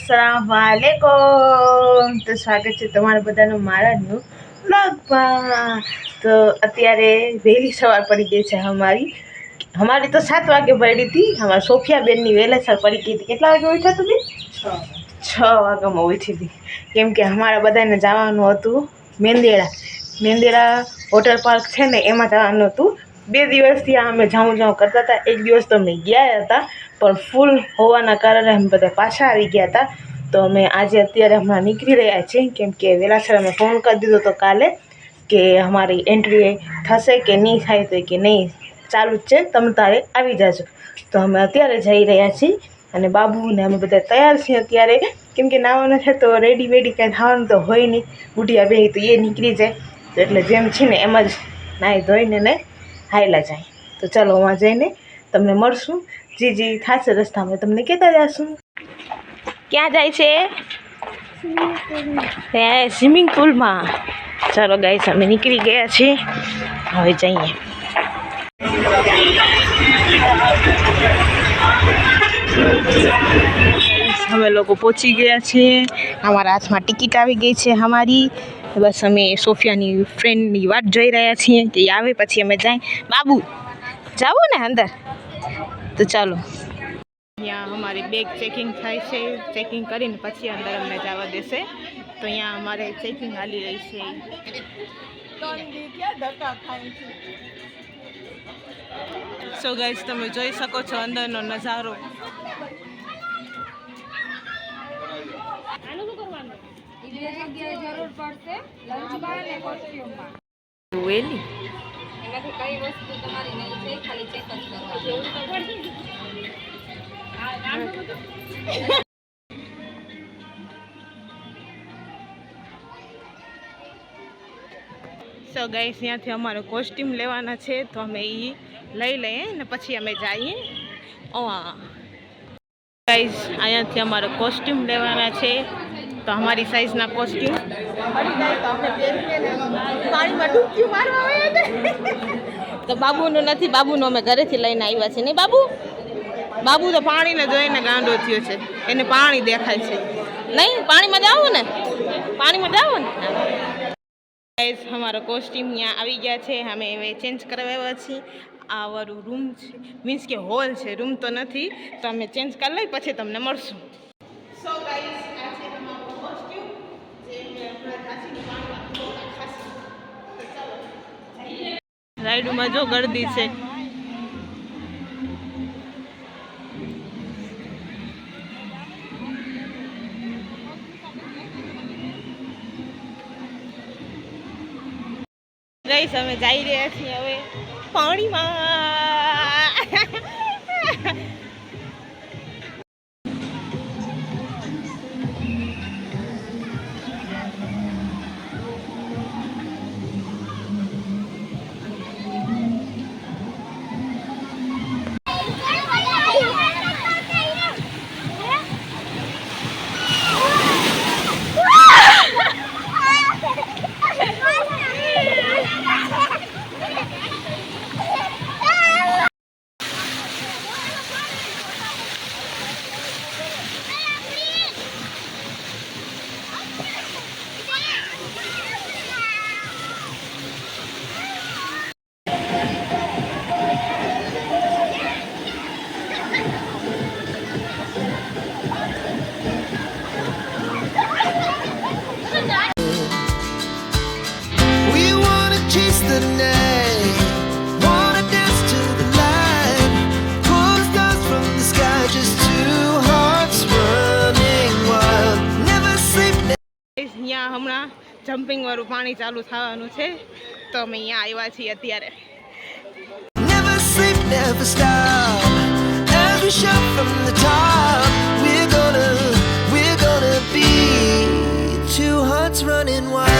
अस्सलामुअलैकुम। तो स्वागत है તમારા બધાનું મારા ન્યૂ વ્લોગમાં। તો અત્યારે વહેલી સવાર પડી ગઈ છે અમારી તો 7 વાગે પડી હતી। અમારા સોફિયાબેનની વહેલાસર પડી ગઈ હતી। કેટલા વાગે ઉઠ્યા તમે? 6 વાગ્યામાં ઉઠી હતી, કેમ કે અમારા બધાને જવાનું હતું મેંદેડા વોટર પાર્ક છે ને, એમાં જવાનું હતું। 2 દિવસથી અમે જાઉં કરતા હતા। એક દિવસ તો અમે ગયા હતા, પણ ફૂલ હોવાના કારણે અમે બધા પાછા આવી ગયા હતા। તો અમે આજે અત્યારે હમણાં નીકળી રહ્યા છીએ, કેમ કે વેલાસર અમે ફોન કરી દીધો તો કાલે કે અમારી એન્ટ્રી થશે કે નહીં થાય, તો કે નહીં ચાલુ જ છે, તમે તારે આવી જાજો। તો અમે અત્યારે જઈ રહ્યા છીએ અને બાબુને અમે બધા તૈયાર છીએ અત્યારે, કેમ કે નાવાનું છે તો રેડી કાંઈ થવાનું તો હોય નહીં। બુઢિયા બે તો એ નીકળી જાય, તો એટલે જેમ છે ને એમ જ નાહી ધોઈને ને હાયલા જાય। તો ચાલો વहाँ જઈને તમને મળશું, જે થશે રસ્તામાં તમને કહેતા જશું। ક્યાં જાય છે? સ્વિમિંગ પુલમાં। ચાલો ગાઈસ, અમે નીકળી ગયા છીએ, હવે જઈએ। અમે લોકો પહોંચી ગયા છીએ, અમારા હાથમાં ટિકિટ આવી ગઈ છે અમારી। બસ અમે સોફિયાની ફ્રેન્ડની વાટ જોઈ રહ્યા છીએ કે એ આવે પછી અમે જાય। બાબુ જાઓ ને અંદર? તો ચાલો। અહીંયા અમારી બેગ ચેકિંગ થાય છે, ચેકિંગ કરીને પછી અંદર અમને જવા દેશે। તો અહીંયા અમારે ચેકિંગ હાલી રહી છે। સો ગાઈસ, તમે જોઈ શકો છો અંદરનો નજારો। વેલી કઈ વસ્તુ તમારી નહીં છે, ખાલી ચેક જ કરવાનું। સો ગાઈસ, ત્યાંથી અમારો કોસ્ટ્યુમ લેવાના છે, તો અમે એ લઈ લઈએ ને પછી અમે જઈએ। ગાઈસ, અહીંયાથી અમારો કોસ્ટ્યુમ લેવાના છે, તો અમારી સાઈઝના કોસ્ટ્યુમ મળી જાય તો આપણે પાણીમાં ડૂબકી મારવા આવે ને। તો બાબુનું નથી, બાબુનું અમે ઘરેથી લઈને આવ્યા છીએ, નહીં બાબુ તો પાણીને જોઈને ગાંડો થયો છે, એને પાણી દેખાય છે। નહીં પાણીમાં જાવું ને, ગાઈસ, અમારો કોસ્ટ્યુમ અહીંયા આવી ગયા છે, અમે હવે ચેન્જ કરાવ્યા છીએ। આ વાળું રૂમ છે, મીન્સ કે હોલ છે, રૂમ તો નથી, તો અમે ચેન્જ કરી લઈ પછી તમને મળશું। સો ગાઈસ, આ છે તમારો કોસ્ટ્યુમ, જે આપણે કાચીની પાણીમાં થોડા ખાસી। તો ચાલો રાઈડમાં જો ગર્દી છે। ગાઈસ, અમે જઈ રહ્યા છીએ હવે પાણીમાં। હમણાં જમ્પિંગ વાળું પાણી ચાલુ થવાનું છે, તો અમે અહીંયા આવ્યા છીએ અત્યારે। Never sleep, never stop. Every shot from the top. We're gonna be two hearts running wild.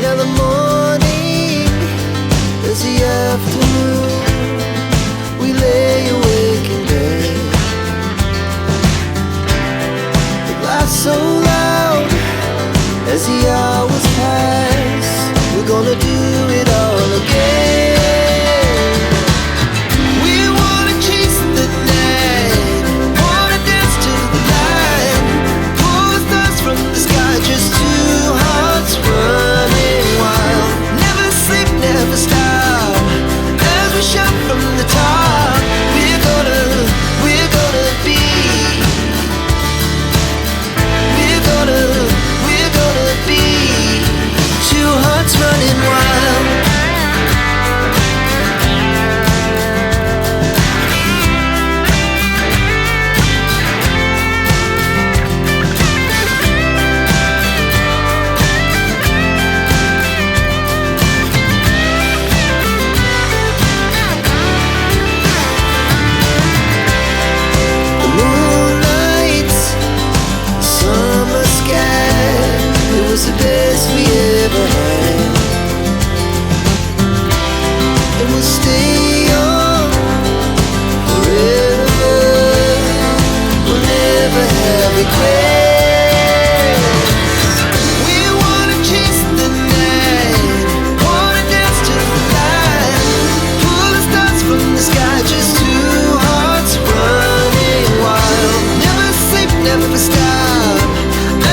Now the morning is the afternoon. We lay awake in bed. The laughs so loud as the hours pass. never stop.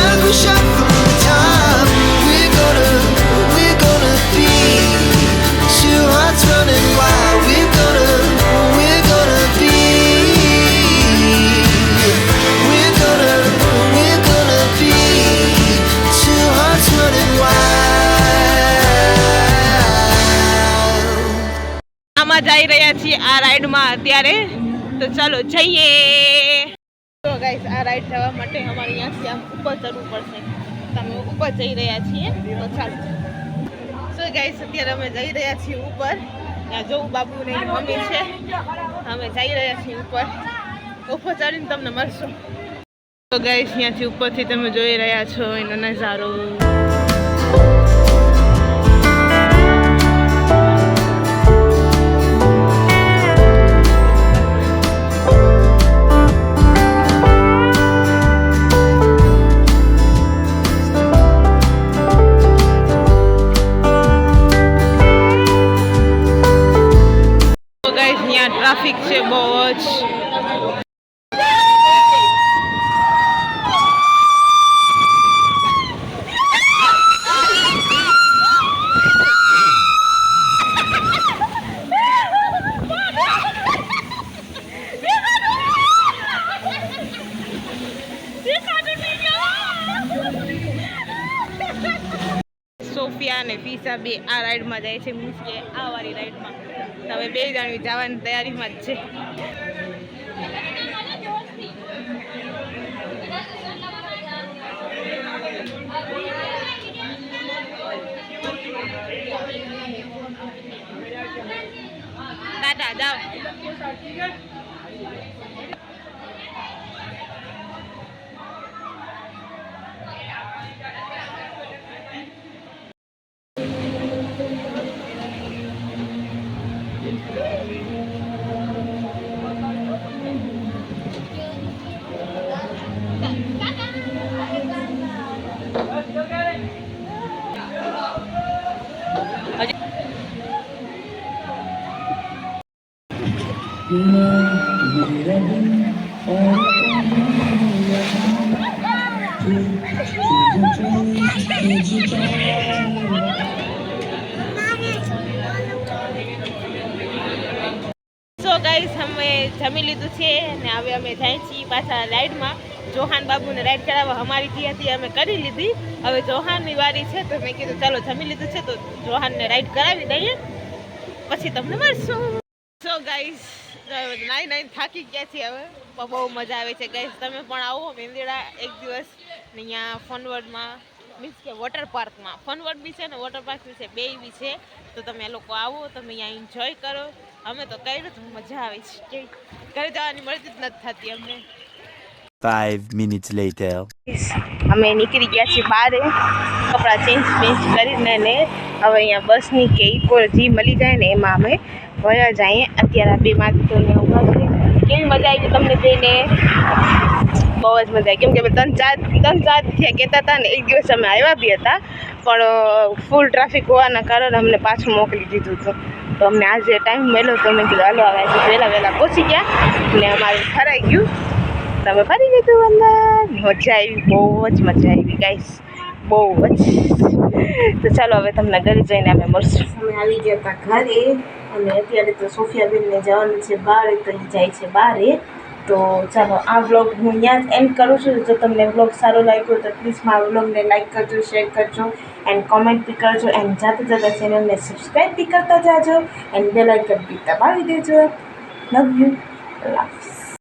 As we shout from the top, we're gonna be two hearts running wild. We're gonna be. We're gonna be two hearts running wild. આમાં જઈ રહ્યા છીએ આ રાઈડમાં અત્યારે, તો ચાલો જઈએ. તો ગાઈસ આ રાઈડ જવા માટે અમારે અહીંયાથી આમ ઉપર ચડવું પડશે. તમે ઉપર જઈ રહ્યા છીએ, તો ચાલો. સો ગાઈસ અત્યારે અમે જઈ રહ્યા છીએ ઉપર. ત્યાં જોઉં બાબુ ને મમ્મી છે, અમે જઈ રહ્યા છીએ ઉપર. ઉપર ચડીને તમને મળશું. તો ગાઈસ અહીંયાથી ઉપરથી તમે જોઈ રહ્યા છો એનો નજારો. ટ્રાફિક છે બહુ જ. સોફિયા અને ફીસા બે આ રાઈડમાં જાય છે, મીન્સ કે આ વાળી રાઈડમાં. હવે બે જણ જવાની તૈયારીમાં જ છે. ટાટા જાઓ. સો ગાઈસ અમે જમી લીધું છે અને હવે અમે જાય છીએ પાછા રાઈડમાં. જોહાન બાબુને રાઈડ કરાવવા અમારી જે હતી અમે કરી લીધી. હવે જોહાનની વારી છે, તો મેં કીધું ચાલો જમી લીધું છે તો જોહાનને રાઈડ કરાવી દઈએ, પછી તમને મળશું. સો ગાઈસ નાઈ થાકી ગયા છીએ હવે, બહુ મજા આવે છે ગાઈસ. તમે પણ આવો મેંદીડા એક દિવસ ને અહીંયા ફનવર્ડમાં, મીન્સ કે વોટર પાર્કમાં. ફનવર્ડ બી છે ને વોટર પાર્ક બી છે, બે બી છે. તો તમે લોકો આવો, તમે અહીંયા એન્જોય કરો. અમે તો કર્યું તો મજા આવે છે, ઘરે જવાની મળતી જ નથી થતી અમને. 5 minutes later. અમે નીકળી ગયા છીએ બહાર, કપડાં ચેન્જ કરીને ને હવે અહીંયા બસની કે ઇકો જે મળી જાય ને એમાં અમે વયા જઈએ. અત્યારે બે માથે ઉભા છે. કેવી મજા આવી તમને જઈને? બહુ જ મજા આવી, કેમ કે ત્રણ ચાર થયા કહેતા હતા ને. એક દિવસ અમે આવ્યા બી હતા, પણ ફૂલ ટ્રાફિક હોવાના કારણે અમને પાછું મોકલી દીધું હતું. તો અમને આજે ટાઈમ મળ્યો તો મેં કીધું હાલો આવે વહેલા પહોંચી ગયા ને અમારે ફરાઈ ગયું. તમે ફરી લીધું અંદર, મજા આવી, બહુ જ મજા આવી ગાઈસ, બહુ જ. તો ચાલો હવે તમને ઘરે જઈને અમે મળશું. અમે આવી ગયા હતા ઘરે અને અત્યારે તો સોફિયાબેનને જવાનું છે બહાર, તો એ જાય છે બહારે. તો ચાલો આ વ્લોગ હું અહીંયા જ એન્ડ કરું છું. જો તમને વ્લોગ સારો લાગ્યો તો પ્લીઝ મારા વ્લોગને લાઈક કરજો, શેર કરજો એન્ડ કોમેન્ટ બી કરજો એન્ડ જાતે ચેનલને સબસ્ક્રાઈબ બી કરતા જાજો એન્ડ બેલ આઇકન બી દબાવી દેજો. Love you.